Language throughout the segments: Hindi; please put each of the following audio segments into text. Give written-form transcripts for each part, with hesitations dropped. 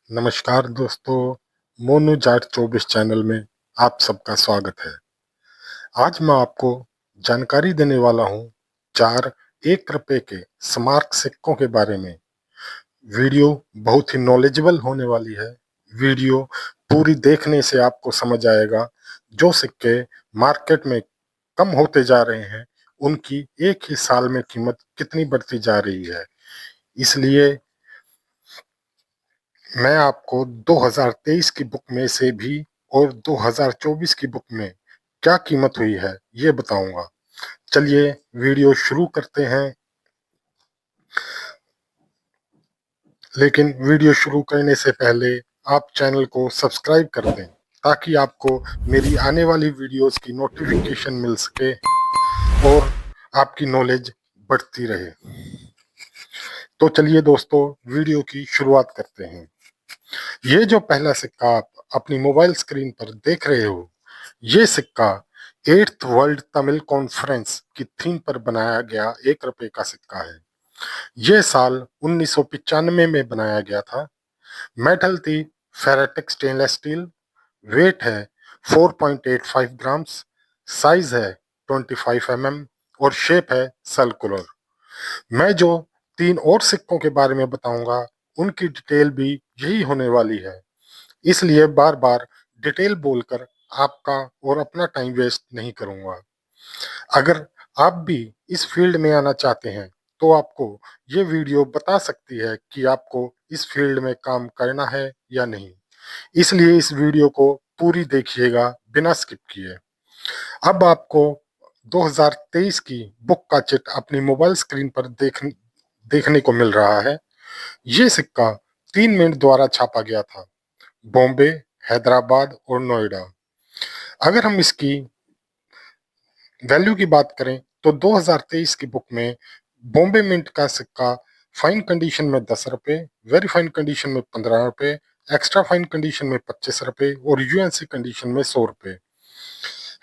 नमस्कार दोस्तों, मोनू जाट 24 चैनल में आप सबका स्वागत है। आज मैं आपको जानकारी देने वाला हूँ 4 1 रुपए के स्मारक सिक्कों के बारे में। वीडियो बहुत ही नॉलेजेबल होने वाली है। वीडियो पूरी देखने से आपको समझ आएगा जो सिक्के मार्केट में कम होते जा रहे हैं, उनकी एक ही साल में कीमत कितनी बढ़ती जा रही है। इसलिए मैं आपको 2023 की बुक में से भी और 2024 की बुक में क्या कीमत हुई है ये बताऊंगा। चलिए वीडियो शुरू करते हैं। लेकिन वीडियो शुरू करने से पहले आप चैनल को सब्सक्राइब कर दें ताकि आपको मेरी आने वाली वीडियोस की नोटिफिकेशन मिल सके और आपकी नॉलेज बढ़ती रहे। तो चलिए दोस्तों, वीडियो की शुरुआत करते हैं। ये जो पहला सिक्का आप अपनी मोबाइल स्क्रीन पर देख रहे हो, ये सिक्का 8th वर्ल्ड तमिल कॉन्फ्रेंस की थीम पर बनाया गया 1 रुपए का सिक्का है। ये साल 1995 में बनाया गया था। मेटल थी फेरेटिक स्टेनलेस स्टील। वेट है 4.85 ग्राम्स। साइज है 25 mm और शेप है सर्कुलर। मैं जो 3 और सिक्कों के बारे में बताऊंगा, उनकी डिटेल भी यही होने वाली है। इसलिए बार बार डिटेल बोलकर आपका और अपना टाइम वेस्ट नहीं करूंगा। अगर आप भी इस फील्ड में आना चाहते हैं तो आपको ये वीडियो बता सकती है कि आपको इस फील्ड में काम करना है या नहीं। इसलिए इस वीडियो को पूरी देखिएगा बिना स्किप किए। अब आपको 2023 की बुक का चिट अपनी मोबाइल स्क्रीन पर देखने को मिल रहा है। ये सिक्का 3 मिनट द्वारा छापा गया था, बॉम्बे, हैदराबाद और नोएडा। अगर हम इसकी वैल्यू की बात करें तो 2023 की बुक में बॉम्बे मिंट का सिक्का फाइन कंडीशन में 10 रुपए, वेरी फाइन कंडीशन में 15 रुपए, एक्स्ट्रा फाइन कंडीशन में 25 रुपए और यूएनसी कंडीशन में 100 रुपए।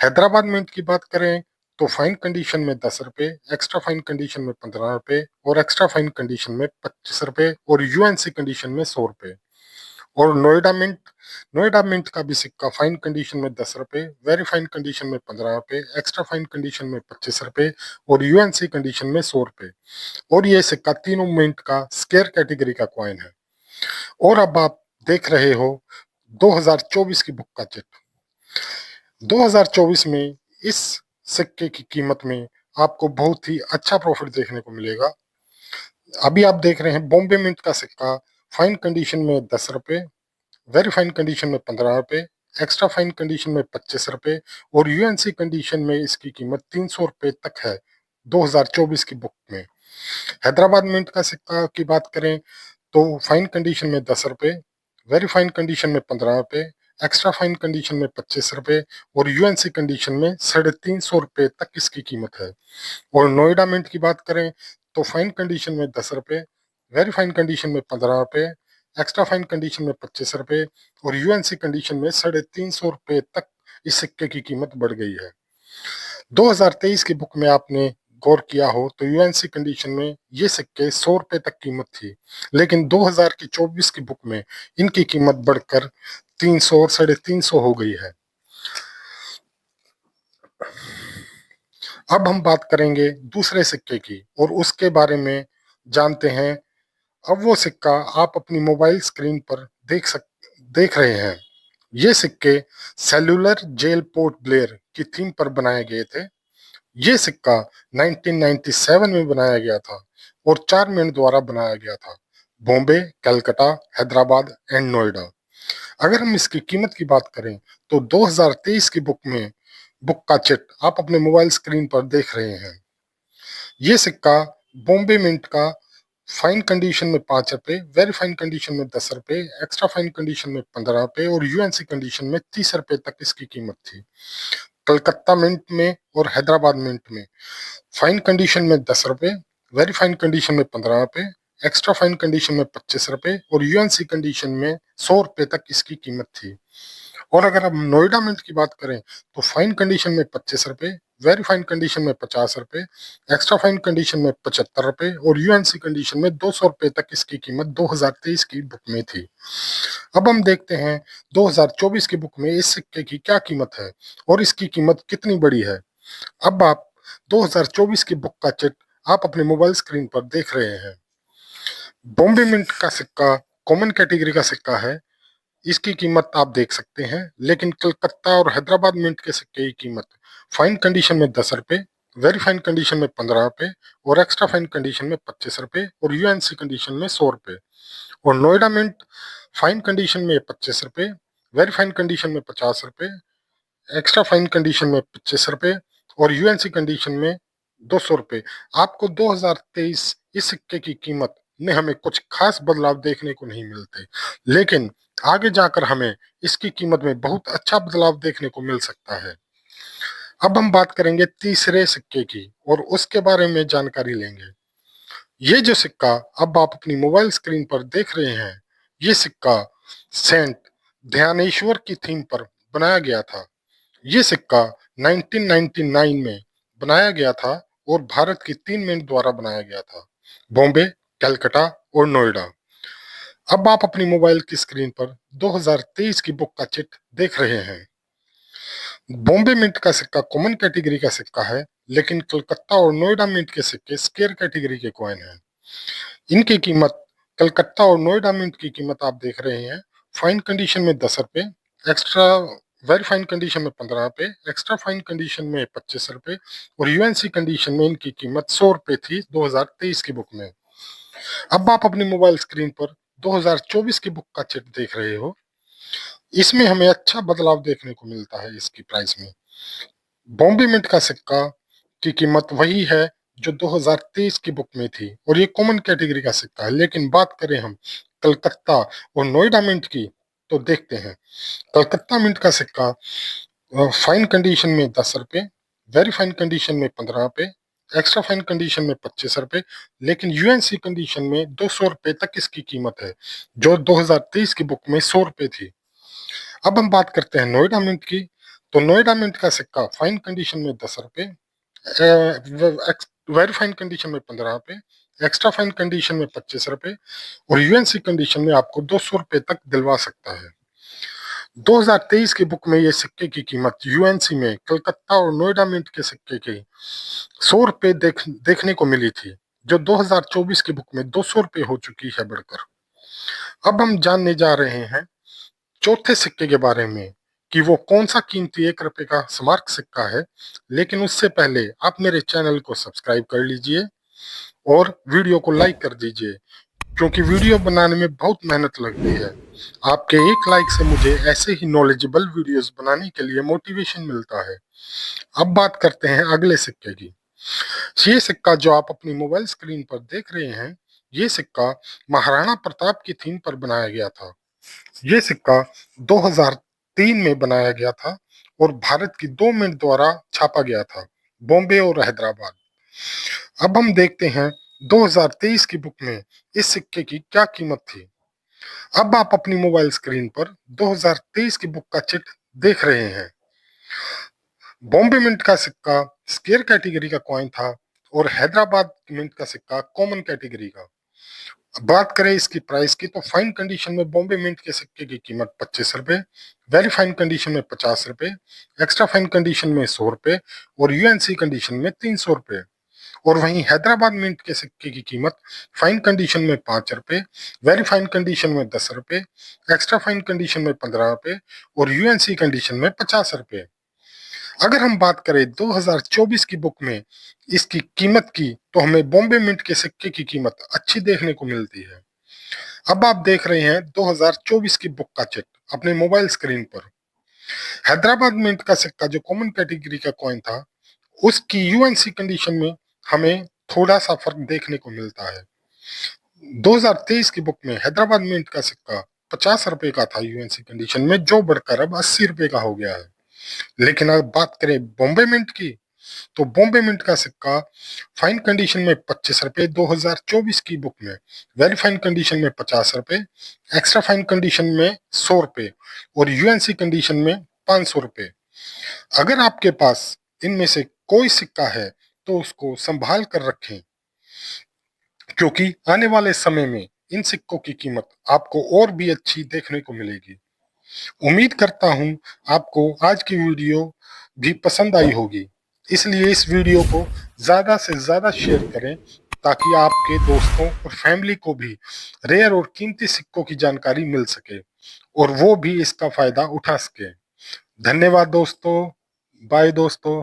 हैदराबाद मिंट की बात करें तो फाइन कंडीशन में 10 रुपए, एक्स्ट्रा फाइन कंडीशन में 15 रुपए और एक्स्ट्रा फाइन कंडीशन में 25 रुपए और यूएनसी कंडीशन में 100 रुपए। और नोएडा मिंट का भी सिक्का फाइन कंडीशन में 10 रुपए, वेरी फाइन कंडीशन में 15 रुपए, एक्स्ट्रा फाइन कंडीशन में 25 रुपए और यूएनसी कंडीशन में 100 रुपए। और ये सिक्का तीनों मिंट का स्केयर कैटेगरी का कॉइन है। और अब आप देख रहे हो 2024 की बुक का चिट। 2024 में इस सिक्के की कीमत में आपको बहुत ही अच्छा प्रॉफिट देखने को मिलेगा। अभी आप देख रहे हैं बॉम्बे मिंट का सिक्का फाइन कंडीशन में 10 रुपए, वेरी फाइन कंडीशन में 15 रुपए, एक्स्ट्रा फाइन कंडीशन में 25 रुपए और यूएनसी कंडीशन में इसकी कीमत 300 रुपए तक है 2024 की बुक में। हैदराबाद मिंट का सिक्का की बात करें तो फाइन कंडीशन में 10 रुपए, वेरी फाइन कंडीशन में 15 रुपए, एक्स्ट्रा फाइन कंडीशन में 25 रुपए और यूएनसी कंडीशन में 350 रुपए तक इसकी कीमत है। और नोएडा मिंट की बात करें तो फाइन कंडीशन में 10 रुपए, वेरी फाइन कंडीशन में 15 रुपए, एक्स्ट्रा फाइन कंडीशन में 25 रुपए और यूएनसी कंडीशन में 350 रुपए तक इस सिक्के की कीमत बढ़ गई है। 2023 की बुक में आपने गौर किया हो तो यूएनसी कंडीशन में ये सिक्के 100 रुपए तक कीमत थी, लेकिन 2024 की बुक में इनकी कीमत बढ़कर 300 और 350 हो गई है। अब हम बात करेंगे दूसरे सिक्के की और उसके बारे में जानते हैं। अब वो सिक्का आप अपनी मोबाइल स्क्रीन पर देख रहे हैं। ये सिक्के सेलुलर जेल पोर्ट ब्लेयर की थीम पर बनाए गए थे। ये सिक्का 1997 में बनाया गया था और 4 मिनट द्वारा बनाया गया था, बॉम्बे, कलकत्ता, हैदराबाद एंड नोएडा। अगर हम इसकी कीमत की बात करें तो 2023 की बुक का चिट आप अपने मोबाइल स्क्रीन पर देख रहे हैं। ये सिक्का बॉम्बे मिंट का फाइन कंडीशन में 5 रुपए, वेरी फाइन कंडीशन में 10 रुपए, एक्स्ट्रा फाइन कंडीशन में 15 रुपए और यूएनसी कंडीशन में 30 रुपए तक इसकी कीमत थी। कलकत्ता मिंट में और हैदराबाद मिंट में फाइन कंडीशन में 10 रुपए, वेरी फाइन कंडीशन में 15 रुपए, एक्स्ट्रा फाइन कंडीशन में 25 रुपए और यूएनसी कंडीशन में 100 रुपए तक इसकी कीमत थी। और अगर हम नोएडा मिंट की बात करें तो फाइन कंडीशन में 25 रुपए, वेरी फाइन कंडीशन में 50 रुपए, एक्स्ट्रा फाइन कंडीशन में 75 रुपए और यूएनसी कंडीशन में 200 रुपए तक इसकी कीमत 2023 की बुक में थी। अब हम देखते हैं 2024 की बुक में इस सिक्के की क्या कीमत है और इसकी कीमत कितनी बड़ी है। अब आप 2024 की बुक का चिट आप अपने मोबाइल स्क्रीन पर देख रहे हैं। बॉम्बे मिंट का सिक्का कॉमन कैटेगरी का सिक्का है। इसकी कीमत आप देख सकते हैं, लेकिन कलकत्ता और हैदराबाद मिंट के सिक्के की कीमत फाइन कंडीशन में 10 रुपए, वेरी फाइन कंडीशन में 15 रुपए और एक्स्ट्रा फाइन कंडीशन में 25 रुपए और यूएनसी कंडीशन में 100 रुपए। और नोएडा मिंट फाइन कंडीशन में 25 रुपए, वेरी फाइन कंडीशन में 50 रुपए, एक्स्ट्रा फाइन कंडीशन में 25 रुपए और यूएनसी कंडीशन में 200 रुपए। आपको 2023 इस सिक्के की कीमत में हमें कुछ खास बदलाव देखने को नहीं मिलते, लेकिन आगे जाकर हमें इसकी कीमत में बहुत अच्छा बदलाव देखने को मिल सकता है। अब हम बात करेंगे तीसरे सिक्के की और उसके बारे में जानकारी लेंगे। ये जो सिक्का अब आप अपनी मोबाइल स्क्रीन पर देख रहे हैं, ये सिक्का सेंट ध्यानेश्वर की थीम पर बनाया गया था। ये सिक्का 1999 में बनाया गया था और भारत की 3 मिंट द्वारा बनाया गया था, बॉम्बे, कलकत्ता और नोएडा। अब आप अपनी मोबाइल की स्क्रीन पर 2023 की बुक का चिट देख रहे हैं। बॉम्बे मिंट का सिक्का कॉमन कैटेगरी का सिक्का है, लेकिन कलकत्ता और नोएडा मिंट के सिक्के स्केयर कैटेगरी के कॉइन हैं। इनकी कीमत कलकत्ता और नोएडा मिंट की कीमत आप देख रहे हैं। फाइन कंडीशन में 10 रुपए, एक्स्ट्रा वेरी फाइन कंडीशन में 15 रुपए, एक्स्ट्रा फाइन कंडीशन में 25 रुपए और यूएनसी कंडीशन में इनकी कीमत 100 रुपए थी 2023 की बुक में। अब आप अपनी मोबाइल स्क्रीन पर 2024 की बुक का चिट देख रहे हो। इसमें हमें अच्छा बदलाव देखने को मिलता है इसकी प्राइस में। बॉम्बे मिंट का सिक्का की कीमत वही है जो 2023 की बुक में थी और ये कॉमन कैटेगरी का सिक्का है, लेकिन बात करें हम कलकत्ता और नोएडा मिंट की तो देखते हैं। कलकत्ता मिंट का सिक्का फाइन कंडीशन में 10 रुपए, वेरी फाइन कंडीशन में 15 रुपए, एक्स्ट्रा फाइन कंडीशन में 25 रुपए, लेकिन यूएनसी कंडीशन में 200 रुपए तक इसकी कीमत है, जो 2023 की बुक में 100 रुपए थी। अब हम बात करते हैं नोएडा मिंट की। तो नोएडा मिंट का सिक्का फाइन कंडीशन में 10 रुपए, वेरी फाइन कंडीशन में 15 रुपए, एक्स्ट्रा फाइन कंडीशन में 25 रुपए और यूएनसी कंडीशन में आपको 200 रुपए तक दिलवा सकता है। 2023 की बुक में ये सिक्के की कीमत यूएनसी में कलकत्ता और नोएडा मिंट के सिक्के की 100 रुपए देखने को मिली थी, जो 2024 की बुक में 200 रुपए हो चुकी है बढ़कर। अब हम जानने जा रहे हैं चौथे सिक्के के बारे में कि वो कौन सा कीमती 1 रुपए का स्मारक सिक्का है। लेकिन उससे पहले आप मेरे चैनल को सब्सक्राइब कर लीजिए और वीडियो को लाइक कर दीजिए, क्योंकि वीडियो बनाने में बहुत मेहनत लगती है। आपके एक लाइक से मुझे ऐसे ही नॉलेजेबल वीडियोस बनाने के लिए मोटिवेशन मिलता है। अब बात करते हैं अगले सिक्के की। ये सिक्का जो आप अपनी मोबाइल स्क्रीन पर देख रहे हैं, ये सिक्का महाराणा प्रताप की थीम पर बनाया गया था। ये सिक्का 2003 में बनाया गया था और भारत की 2 मिंट द्वारा छापा गया था, बॉम्बे और हैदराबाद। अब हम देखते हैं 2023 की बुक में इस सिक्के की क्या कीमत थी। अब आप अपनी मोबाइल स्क्रीन पर 2023 की बुक का चिट देख रहे हैं। बॉम्बे मिंट का सिक्का स्केयर कैटेगरी का कॉइन था और हैदराबाद मिंट का सिक्का कॉमन कैटेगरी का। बात करें इसकी प्राइस की तो फाइन कंडीशन में बॉम्बे मिंट के सिक्के की कीमत 25 रुपए, वेरी फाइन कंडीशन में 50 रुपए, एक्स्ट्रा फाइन कंडीशन में 100 रुपए और यूएनसी कंडीशन में 300 रुपए। और वहीं हैदराबाद मिंट के सिक्के की कीमत फाइन कंडीशन में 5 रुपए, वेरी फाइन कंडीशन में 10 रुपए, एक्स्ट्रा फाइन कंडीशन में 15 रुपए और यूएनसी कंडीशन में 50 रुपए। अगर हम बात करें 2024 की बुक में इसकी कीमत की तो हमें बॉम्बे मिंट के सिक्के की कीमत अच्छी देखने को मिलती है। अब आप देख रहे हैं 2024 की बुक का चिट अपने मोबाइल स्क्रीन पर। हैदराबाद मिंट का सिक्का जो कॉमन कैटेगरी का कॉइन था, उसकी यूएनसी कंडीशन में हमें थोड़ा सा फर्क देखने को मिलता है। 2023 की बुक में हैदराबाद मिंट का सिक्का 50 रुपए का था यूएनसी कंडीशन में, जो बढ़कर अब 80 रुपए का हो गया है। लेकिन अगर बात करें बॉम्बे मिंट की तो बॉम्बे मिंट का सिक्का फाइन कंडीशन में 25 रुपए, 2024 की बुक में वेरी फाइन कंडीशन में 50 रुपए, एक्स्ट्रा फाइन कंडीशन में 100 रुपए और यूएनसी कंडीशन में 500 रुपए। अगर आपके पास इनमें से कोई सिक्का है तो उसको संभाल कर रखें, क्योंकि आने वाले समय में इन सिक्कों की कीमत आपको और भी अच्छी देखने को मिलेगी। उम्मीद करता हूं आपको आज की वीडियो भी पसंद आई होगी, इसलिए इस वीडियो को ज्यादा से ज्यादा शेयर करें ताकि आपके दोस्तों और फैमिली को भी रेयर और कीमती सिक्कों की जानकारी मिल सके और वो भी इसका फायदा उठा सके। धन्यवाद दोस्तों। बाय दोस्तों।